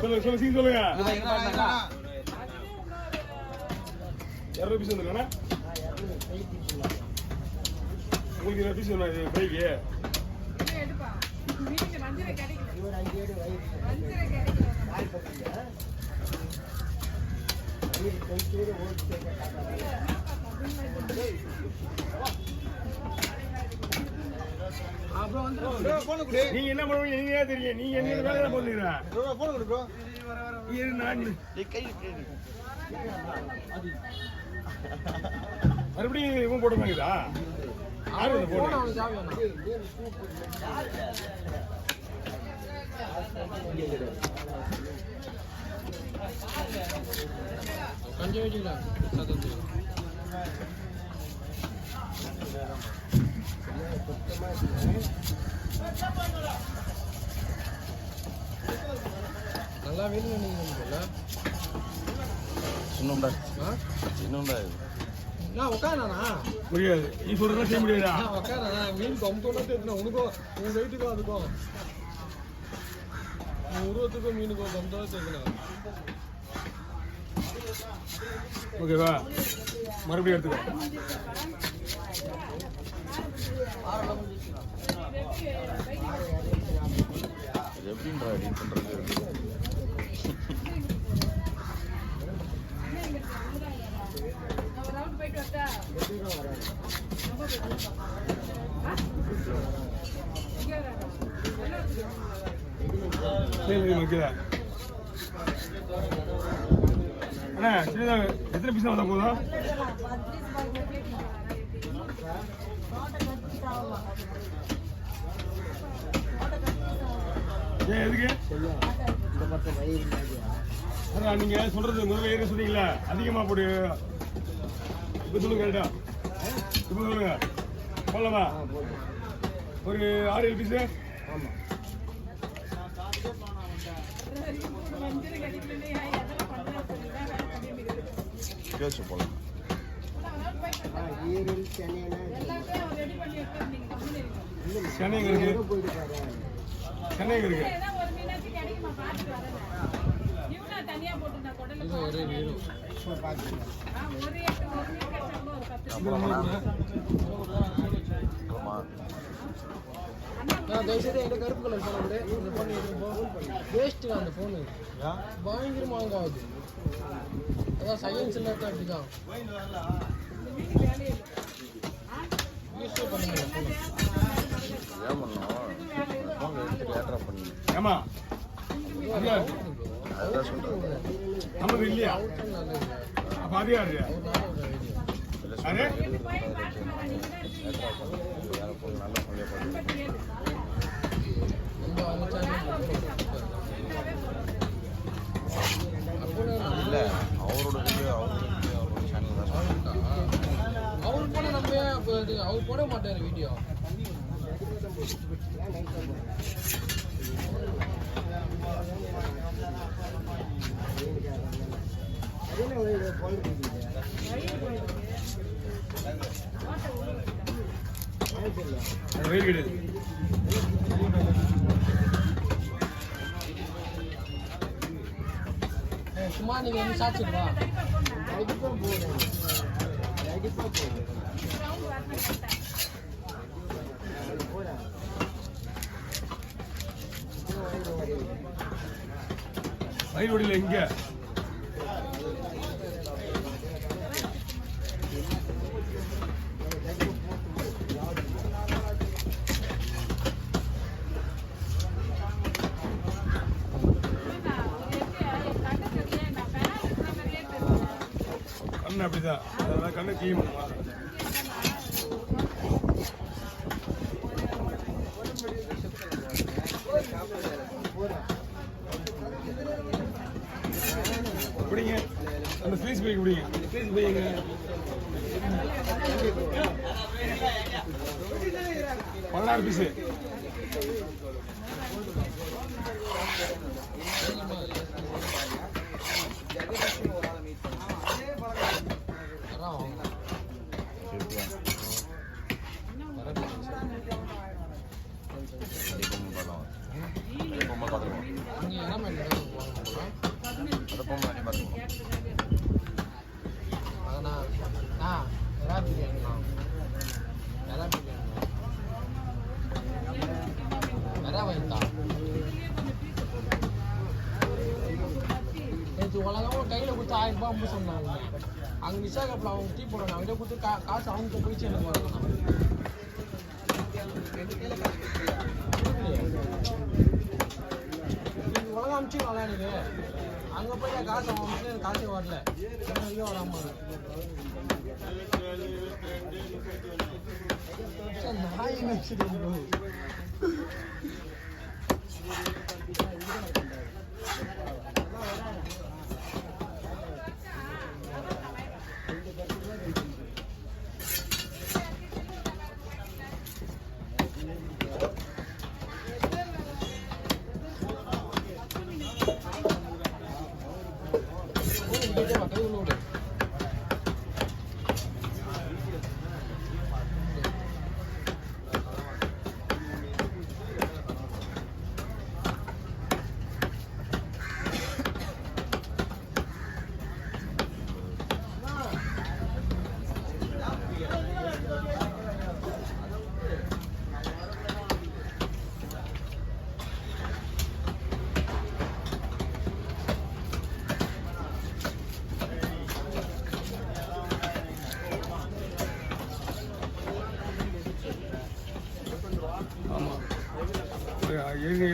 சொல்லுங்க 200 பீஸ் வந்துருக்கா உங்களுக்கு 2 பீஸ் வேணும் பைக்கு நீங்க என்ன பண்ணுவீங்க நீங்க தெரியும் நீங்க என்ன வேலை போடுறீங்க மறுபடியும் இவன் போட மாட்டேங்குதா நல்லா வேணும் நீங்க சின்னண்டா நான் உட்காரண்ணா முடியாது நீ சொல்றதா செய்ய முடியாதா உட்காரண்ணா மீன் கொம்பு தெரியும் உனக்கும் உன் வெயிட்டுக்கும் அதுக்கும் உருவத்துக்கும் மீனுக்கும் கொம்பு தெரியும் ஓகேவா மறுபடியும் எடுத்துக்கோ எப்படின்றா எடிட் பண்றது அண்ணா எத்தனை பீஸ் வந்தா போதும் ஏன் எதுக்கு நீங்க சொல்றது முதல்ல ஏற்க சொன்னீங்களா அதிகமா போடு இப்ப சொல்லுங்க கரெக்டா இப்ப சொல்லுங்க போடலாமா ஒரு 6-7 பீஸ் கேச்சு போலாம் சென்னை இருக்கு சென்னை இருக்கு தயவுசெய்து என்கிட்ட கருப்பு கலர் போன விட இந்த பண்ணி வேஸ்ட்டு அந்த ஃபோனு பயங்கரமாக ஆகுது அதான் சயின்ஸ் இல்லாத அப்படிதான் யூஸ்ஃபுல் பண்ணுங்க ஏன் பண்ணோம் ஃபோன் எடுத்துட்டு ஏட்ராப் பண்ணி ஏமா அதுதான் சொல்கிறேன் நமக்கு இல்லையா அப்போ அதே யாரு ஏட்ராப் பண்ணி வேறு ஃபோன் நல்ல ஃபோன்லேயே பண்ணி இல்லை அவரோட வீடியோ அவரோட சேனல் தான் அவர் போன நம்ம அவர் போட மாட்டார் வீடியோ வெயில் கிடையாது சும்மா நீங்க வந்து சாப்பிடுவா வயல்வெளியில் எங்க கண்ணு அப்படிதான் அதெல்லாம் கண்ணு கிளீன் பண்ணுவாங்க பிடிங்க அந்த ஸ்பேஸ் பைக் பிடிங்க அந்த ஸ்பேஸ் பைங்க 16 பீஸு கொடுத்து 1000 ரூபாய் அம்பு சொன்னாங்க. அங்கே விசாகப்பில் அவங்க டீ போடுறாங்க, அவங்ககிட்ட கொடுத்து காசு அவங்க போயிடுச்சு எனக்கு வரணும். உலகம் அமிச்சிங்களா எனக்கு அங்கே போய் காசு அவங்க எனக்கு காசே வரல, வரைக்கும் வராம நாய் வச்சுட்டு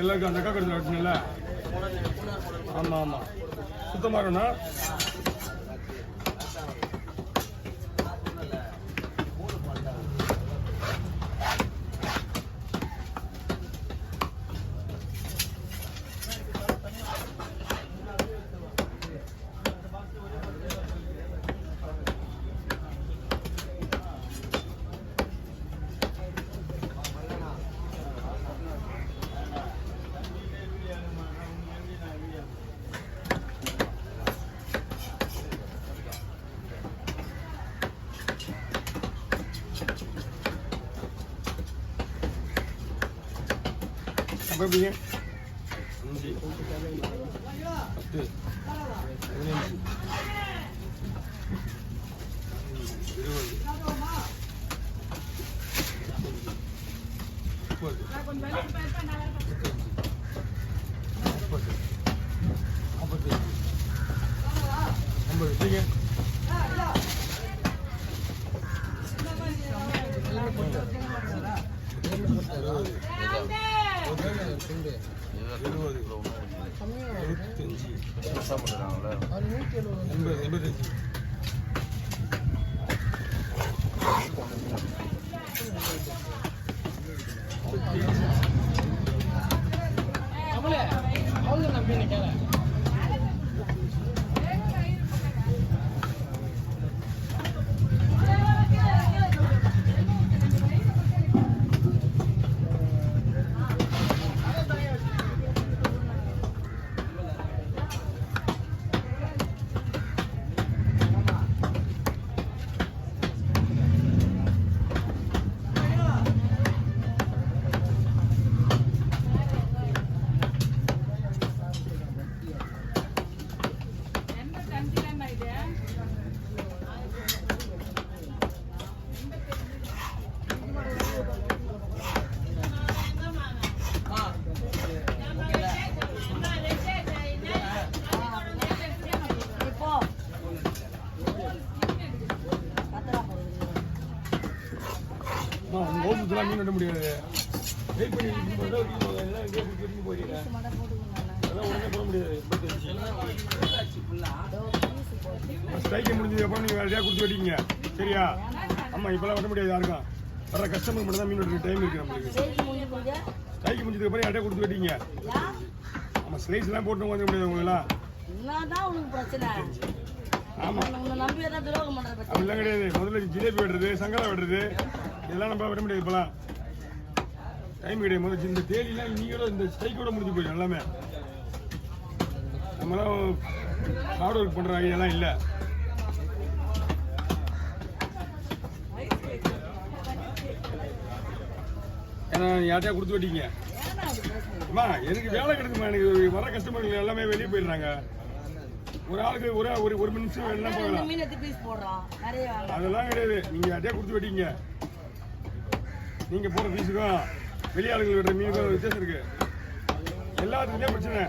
எல்லாருக்கும் அந்த அக்கா கருத்தில் வச்சுங்களா? ஆமாம் ஆமாம், சுத்தமாக இருக்கணும். apa punya? 5, 10, 15, 20, ஓட்டுலாம் மீன் வெட்ட முடியாது. வெயிட் பண்ணி போயிடுறேன். அதெல்லாம் உடனே போட முடியாது. ஸ்ட்ரைக்கை முடிஞ்சது அப்புறம் நீங்கள் வேலையாக கொடுத்து வெட்டிங்க, சரியா? ஆமாம், இப்போலாம் வெட்ட முடியாது யாருக்கும். வர கஸ்டமர் மட்டும் தான் மீன் வெட்டுற டைம் இருக்குது நம்மளுக்கு. ஸ்ட்ரைக்கு முடிஞ்சதுக்கு அப்புறம் யார்ட்டே கொடுத்து வெட்டிங்க. ஆமாம், ஸ்லைஸ்லாம் போட்டு வந்துட முடியாது உங்களெல்லாம். ஆமாம், அப்படிலாம் கிடையாது. முதல்ல ஜிலேபி வெட்டுறது, சங்கரா வெட்டுறது, இதெல்லாம் நம்ம வெட்ட முடியாது. இப்போலாம் டைம் கிடையாது. முதல்ல இந்த தேதியெல்லாம் நீங்களோட இந்த ஸ்ட்ரைக்கோட முடிஞ்சு போயிடும் எல்லாமே. நம்மளாம் ஹார்ட் ஒர்க் பண்ணுற ஐடியாலாம் இல்லை. ஏன்னா யார்ட்டையா கொடுத்து வெட்டிங்க. அம்மா எனக்கு வேலை கிடைக்குமா? எனக்கு வர கஸ்டமர்கள் எல்லாமே வெளியே போயிடுறாங்க. ஒரு ஆளுக்கு ஒரு நிமிஷம் என்ன போகலாம். அதெல்லாம் கிடையாது. நீங்கள் யார்ட்டையா கொடுத்து வெட்டிங்க. நீங்கள் போகிற பீஸுக்கும் வெளியாளுகள் வெட்டுற மீனுக்கும் வித்தியாசம் இருக்குது. எல்லாத்துக்குமே பிரச்சனை.